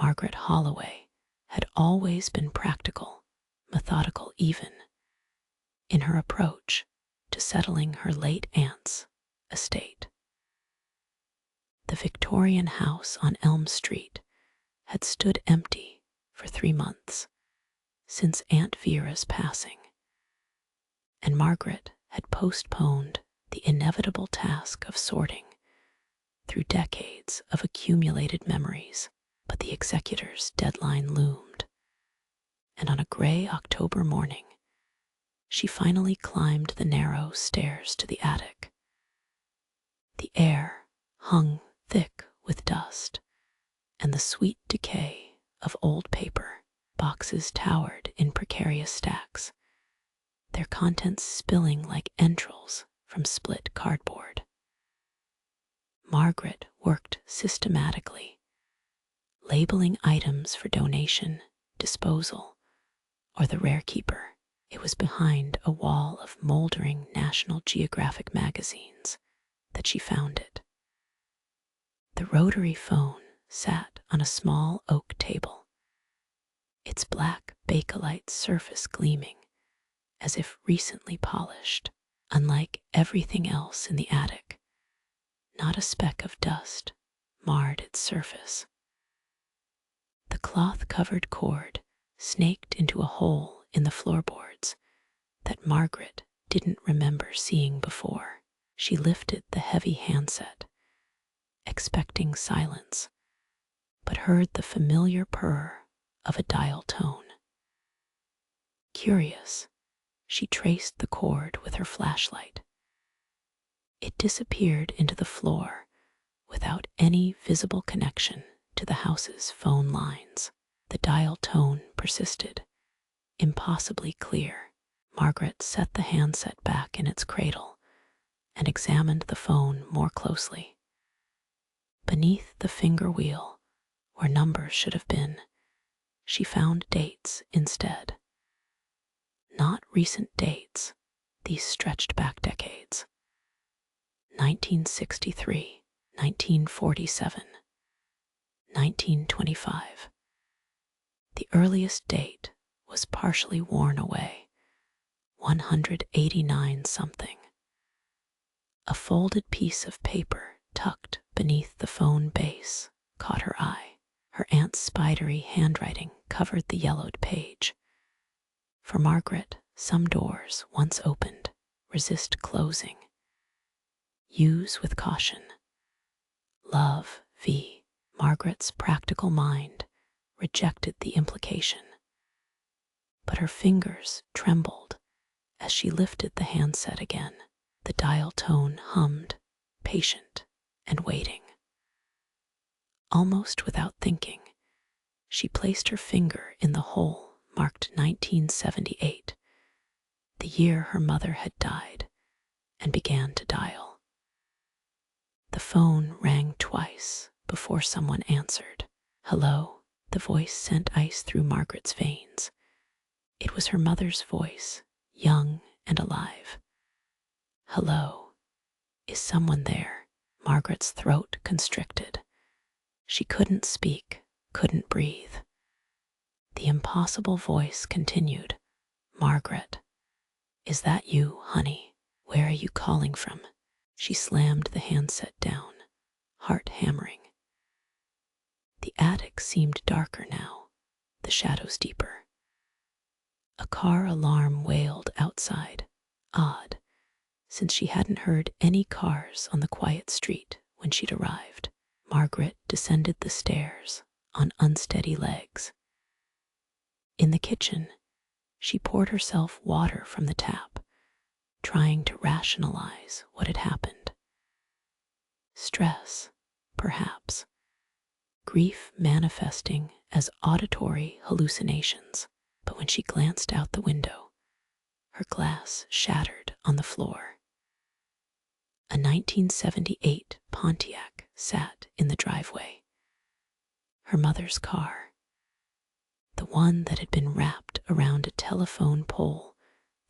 Margaret Holloway had always been practical, methodical even, in her approach to settling her late aunt's estate. The Victorian house on Elm Street had stood empty for 3 months since Aunt Vera's passing, and Margaret had postponed the inevitable task of sorting through decades of accumulated memories. But the executor's deadline loomed, and on a gray October morning, she finally climbed the narrow stairs to the attic. The air hung thick with dust, and the sweet decay of old paper boxes towered in precarious stacks, their contents spilling like entrails from split cardboard. Margaret worked systematically, labeling items for donation, disposal, or the rare keeper. It was behind a wall of moldering National Geographic magazines that she found it. The rotary phone sat on a small oak table, its black bakelite surface gleaming as if recently polished. Unlike everything else in the attic, not a speck of dust marred its surface. The cloth-covered cord snaked into a hole in the floorboards that Margaret didn't remember seeing before. She lifted the heavy handset, expecting silence, but heard the familiar purr of a dial tone. Curious, she traced the cord with her flashlight. It disappeared into the floor without any visible connection to the house's phone lines. The dial tone persisted, impossibly clear. Margaret set the handset back in its cradle and examined the phone more closely. Beneath the finger wheel, where numbers should have been, she found dates instead. Not recent dates, these stretched back decades. 1963, 1947, 1925. The earliest date was partially worn away, 189 something. A folded piece of paper tucked beneath the phone base caught her eye. Her aunt's spidery handwriting covered the yellowed page. For Margaret, some doors, once opened, resist closing. Use with caution. Love, V. Margaret's practical mind rejected the implication, but her fingers trembled as she lifted the handset again. The dial tone hummed, patient and waiting. Almost without thinking, she placed her finger in the hole marked 1978, the year her mother had died, and began to dial. The phone rang twice before someone answered. Hello, the voice sent ice through Margaret's veins. It was her mother's voice, young and alive. Hello, is someone there? Margaret's throat constricted. She couldn't speak, couldn't breathe. The impossible voice continued. Margaret, is that you, honey? Where are you calling from? She slammed the handset down, heart hammering. The attic seemed darker now, the shadows deeper. A car alarm wailed outside, odd, since she hadn't heard any cars on the quiet street when she'd arrived. Margaret descended the stairs on unsteady legs. In the kitchen, she poured herself water from the tap, trying to rationalize what had happened. Stress, perhaps. Grief manifesting as auditory hallucinations. But when she glanced out the window, her glass shattered on the floor. A 1978 Pontiac sat in the driveway. Her mother's car, the one that had been wrapped around a telephone pole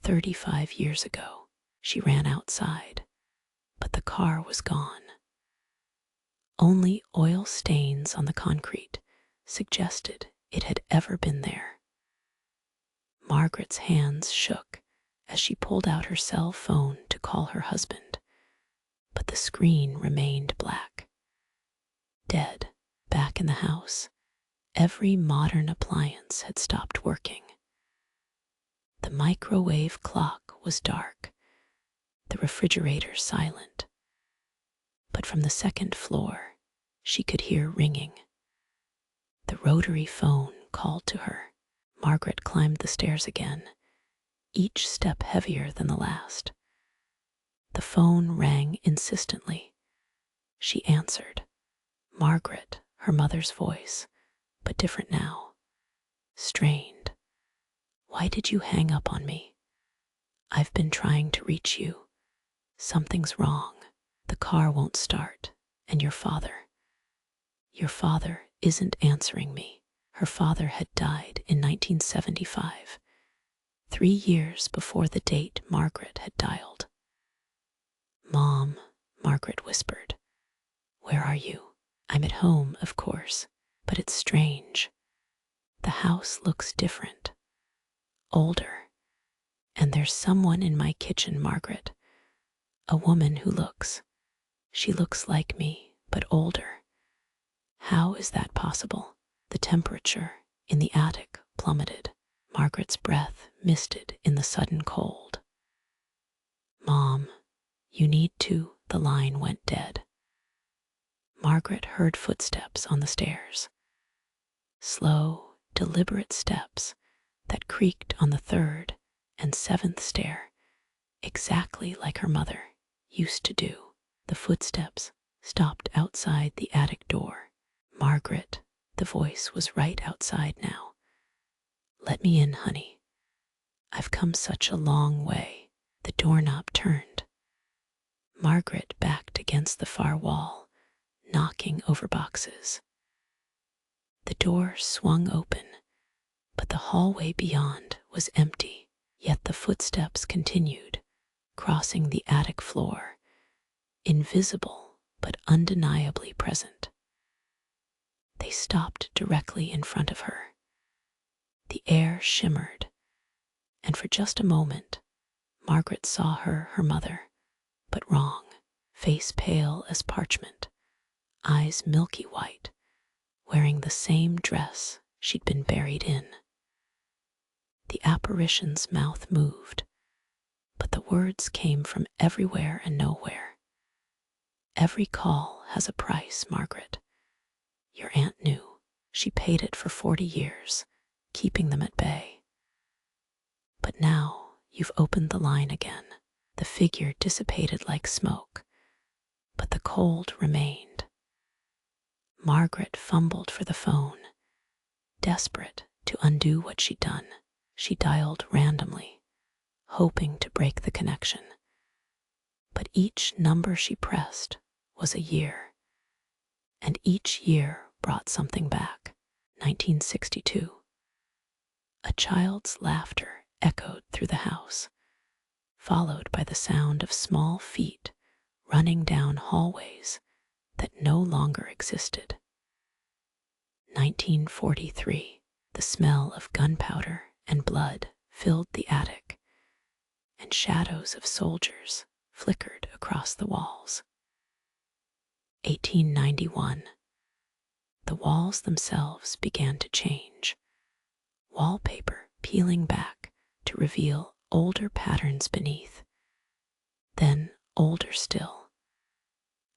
35 years ago. She ran outside, but the car was gone. Only oil stains on the concrete suggested it had ever been there. Margaret's hands shook as she pulled out her cell phone to call her husband, but the screen remained black. Dead. Back in the house, every modern appliance had stopped working. The microwave clock was dark, the refrigerator silent, but from the second floor she could hear ringing. The rotary phone called to her. Margaret climbed the stairs again, each step heavier than the last. The phone rang insistently. She answered. Margaret, her mother's voice, but different now. Strained. Why did you hang up on me? I've been trying to reach you. Something's wrong. The car won't start. And your father isn't answering me. Her father had died in 1975, 3 years before the date Margaret had dialed. Mom, Margaret whispered. Where are you? I'm at home, of course, but it's strange. The house looks different, older, and there's someone in my kitchen, Margaret. A woman who she looks like me, but older. How is that possible? The temperature in the attic plummeted. Margaret's breath misted in the sudden cold. Mom, you need to. The line went dead. Margaret heard footsteps on the stairs. Slow, deliberate steps that creaked on the 3rd and 7th stair, exactly like her mother used to do. The footsteps stopped outside the attic door. Margaret, the voice was right outside now. Let me in, honey. I've come such a long way. The doorknob turned. Margaret backed against the far wall, knocking over boxes. The door swung open, but the hallway beyond was empty. Yet the footsteps continued, crossing the attic floor, invisible but undeniably present. They stopped directly in front of her. The air shimmered, and for just a moment, Margaret saw her mother, but wrong, face pale as parchment, eyes milky white, wearing the same dress she'd been buried in. The apparition's mouth moved, but the words came from everywhere and nowhere. Every call has a price, Margaret. Your aunt knew. She paid it for 40 years, keeping them at bay. But now you've opened the line again. The figure dissipated like smoke, but the cold remained. Margaret fumbled for the phone, desperate to undo what she'd done. She dialed randomly, hoping to break the connection. But each number she pressed was a year, and each year brought something back. 1962. A child's laughter echoed through the house, followed by the sound of small feet running down hallways that no longer existed. 1943. The smell of gunpowder and blood filled the attic, and shadows of soldiers flickered across the walls. 1891. The walls themselves began to change, wallpaper peeling back to reveal older patterns beneath, then older still,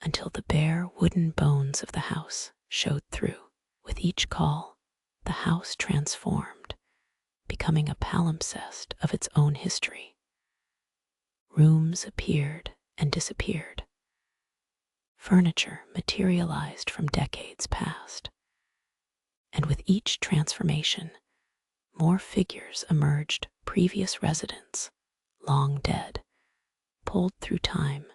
until the bare wooden bones of the house showed through. With each call, the house transformed, becoming a palimpsest of its own history. Rooms appeared and disappeared. Furniture materialized from decades past. And with each transformation, more figures emerged, previous residents, long dead, pulled through time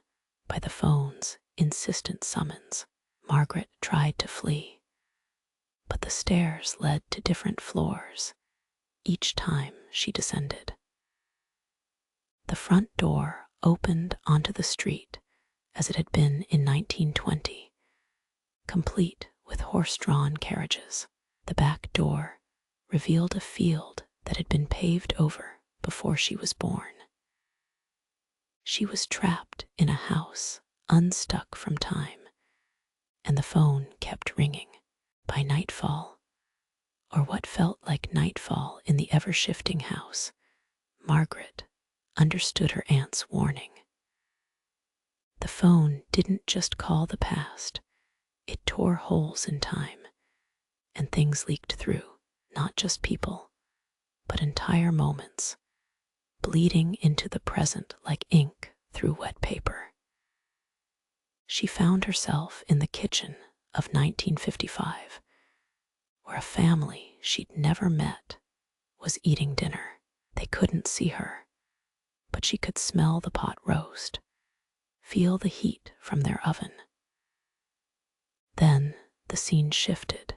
by the phone's insistent summons. Margaret tried to flee, but the stairs led to different floors each time she descended. The front door opened onto the street as it had been in 1920, complete with horse-drawn carriages. The back door revealed a field that had been paved over before she was born. She was trapped in a house, unstuck from time, and the phone kept ringing. By nightfall, or what felt like nightfall in the ever-shifting house, Margaret understood her aunt's warning. The phone didn't just call the past, it tore holes in time, and things leaked through, not just people, but entire moments, bleeding into the present like ink through wet paper. She found herself in the kitchen of 1955, where a family she'd never met was eating dinner. They couldn't see her, but she could smell the pot roast, feel the heat from their oven. Then the scene shifted,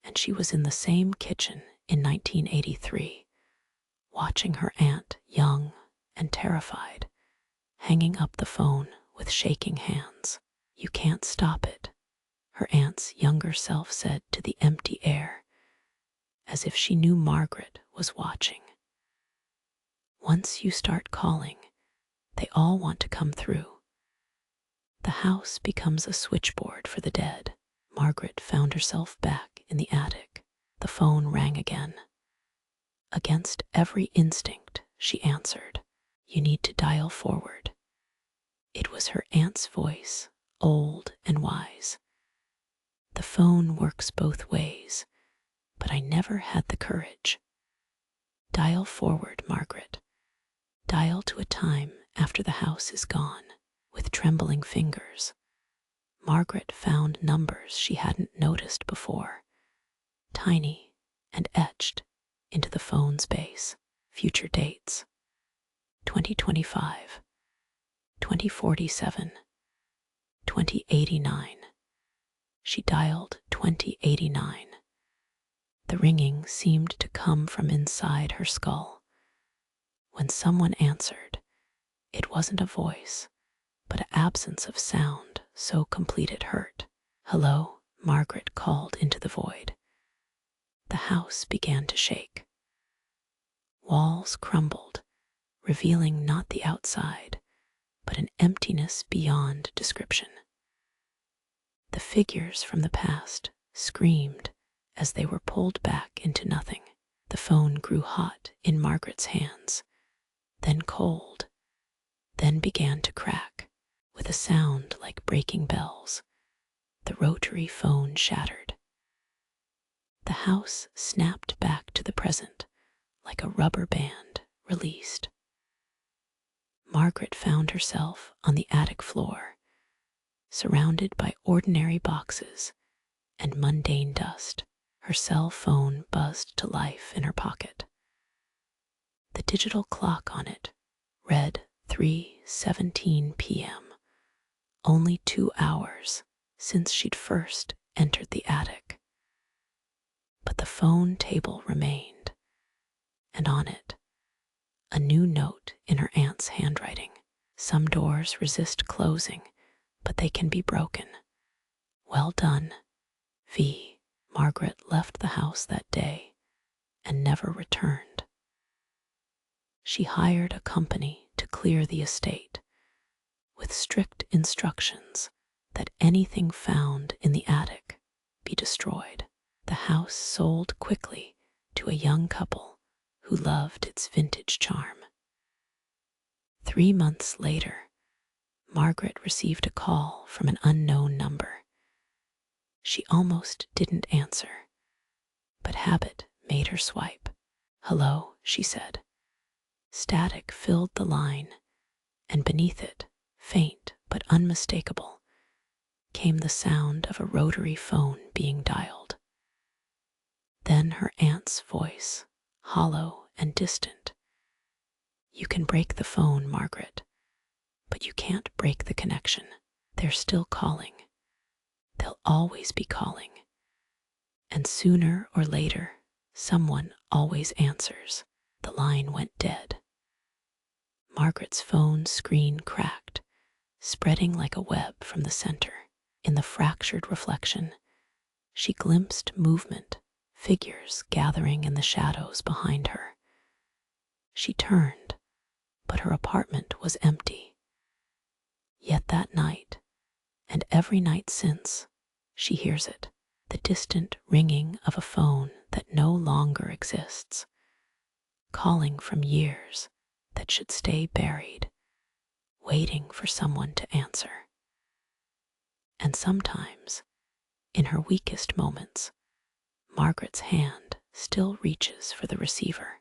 and she was in the same kitchen in 1983, watching her aunt, young and terrified, hanging up the phone with shaking hands. "You can't stop it," her aunt's younger self said to the empty air, as if she knew Margaret was watching. "Once you start calling, they all want to come through. The house becomes a switchboard for the dead." Margaret found herself back in the attic. The phone rang again. Against every instinct, she answered. "You need to dial forward." It was her aunt's voice, old and wise. "The phone works both ways, but I never had the courage." "Dial forward, Margaret. Dial to a time after the house is gone." With trembling fingers, Margaret found numbers she hadn't noticed before, tiny and etched into the phone's base. Future dates: 2025, 2047, 2089. She dialed 2089. The ringing seemed to come from inside her skull. When someone answered, it wasn't a voice, but an absence of sound so complete it hurt. "Hello," Margaret called into the void. The house began to shake. Walls crumbled, revealing not the outside, but an emptiness beyond description. The figures from the past screamed as they were pulled back into nothing. The phone grew hot in Margaret's hands, then cold, then began to crack. With a sound like breaking bells, the rotary phone shattered. The house snapped back to the present like a rubber band released. Margaret found herself on the attic floor, surrounded by ordinary boxes and mundane dust. Her cell phone buzzed to life in her pocket. The digital clock on it read 3:17 p.m., only 2 hours since she'd first entered the attic. But the phone table remained, and on it, a new note in her aunt's handwriting. "Some doors resist closing, but they can be broken. Well done, V." Margaret left the house that day and never returned. She hired a company to clear the estate, with strict instructions that anything found in the attic be destroyed. The house sold quickly to a young couple who loved its vintage charm. 3 months later, Margaret received a call from an unknown number. She almost didn't answer, but habit made her swipe. "Hello," she said. Static filled the line, and beneath it, faint but unmistakable, came the sound of a rotary phone being dialed. Then her aunt's voice, hollow and distant. "You can break the phone, Margaret, but you can't break the connection. They're still calling. They'll always be calling. And sooner or later, someone always answers." The line went dead. Margaret's phone screen cracked, spreading like a web from the center. In the fractured reflection, she glimpsed movement figures gathering in the shadows behind her. She turned, but her apartment was empty. Yet that night, and every night since, she hears it, the distant ringing of a phone that no longer exists, calling from years that should stay buried, waiting for someone to answer. And sometimes, in her weakest moments, Margaret's hand still reaches for the receiver.